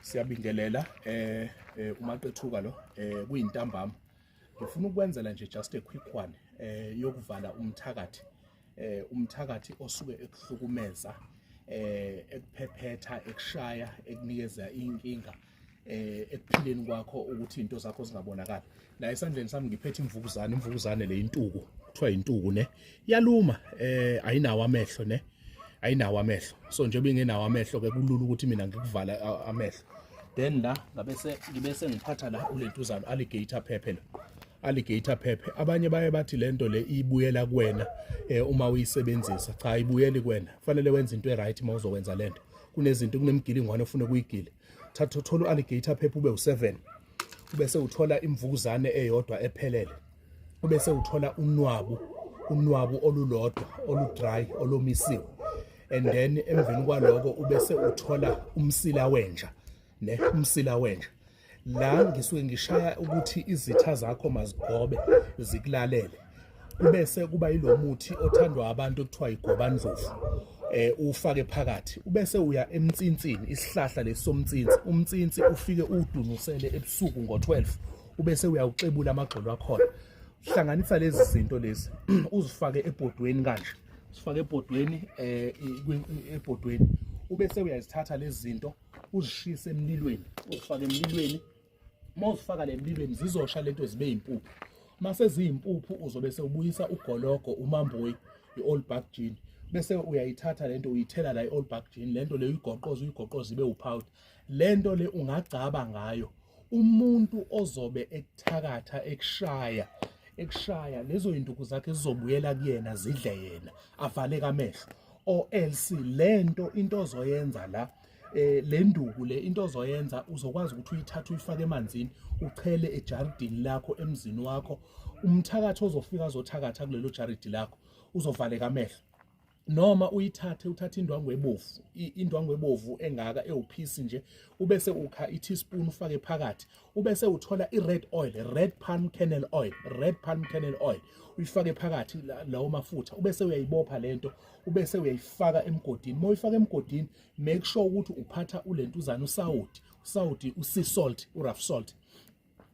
Siyabingelela umaqethuka lo kuyintambama. Ngifuna ukwenzela nje just a quick one yokuvala umthakathi osuke ekuhlukumeza ekuphephetha ekushaya ekunikeza inkinga ekuphileni kwakho ukuthi into zakho zingabonakali. La esandleni sami ngiphethe imvukuzane le intuku kuthiwa intuku ne yaluma ayinawo amehlo ne ayinawo amehlo, so njengoba ingenawo amehlo ke kulula ukuthi mina ngikuvala amehlo. Then la ngibese ngiphatha la ulentuzana alligator pepper. Abanye baye bathi lento le ibuyela kuwena uma uyisebenzisa. Cha, ayibuyeli kuwena, kufanele wenze into eright uma uzokwenza lento. Kunezinto kunemgilingwane ofuna ukuyigila, thola alligator pepper ube u7, ubese uthola imvukuzane eyodwa ephelele, ubese uthola unwabu olulodwa oludry olomisiwe, and then emveni kwaloko ubese uthola umsila wenja la ngisuke ngishaya ukuthi izitha zakho mazigobe zikulalele. Ubese kuba yilo muthi othandwa abantu ekuthiwa igobandlovu, ufake phakathi, ubese uya emcinsini, isihlahla lesomcinsi, umcinsi ufike udunusele ebusuku ngo12, ubese uyawuxebula amagxolo akhona. Hlanganisa lezi zinto lezi uzifake ebhodweni kanje, usifake ebhodweni ubese uyazithatha lezi zinto uzishise emlilweni, uzifake emlilweni. Mawuzifaka le emlilweni zizosha lento zibe impuphu. Mase ziyimpuphu uzobe sewubuyisa ugologo, umamboyi, i-old bark gin, bese uyayithatha lento uyithela la i-old bark gin, lento le uyigoqoza ibe upowder. Lento le ungagcaba ngayo umuntu ozobe ekuthakatha ekushaya lezo induku zakhe zizobuyela kuyena zidle yena avaleke amehlo. Or else lento into ozoyenza la le nduku le into ozoyenza uzokwazi ukuthi uyithathe uyifake emanzini uchele ejaridini lakho emzini wakho. Umthakathi ozofika azothakatha kulelo jaridi lakho uzovaleka amehlo. Noma uthathe indwangu ebovu engaka ewuphisi nje, ubese ukha i-teaspoon ufake phakathi, ubese uthola red palm kernel oil uyifake phakathi lawo mafutha, ubese uyayibopha lento, ubese uyayifaka emgodini. Mawuyifaka emgodini make sure ukuthi uphatha ulentuzana usawoti usea salt, rough salt.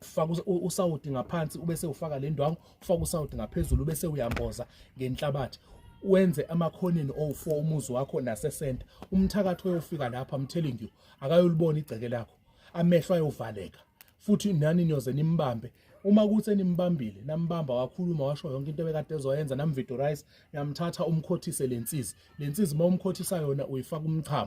Faka usawoti ngaphansi, ubese ufaka le ndwangu, ufaka usawoti ngaphezulu, ubese uyamboza ngenhlabathi. Wenze amakhoneni o4 umuzi wakho nasesenta. Umthakathi oyofika lapha, I'm telling you, akayolibona igceke lakho, amehlo ayovaleka. Futhi nani niyoze nimbambe. Uma kuthi nimbambile, nambamba wakhuluma washo yonke into ebekade ezoyenza, namvidorize, yamthatha umkhothise lensizi mawumkhothisa yona uyifaka umchamo.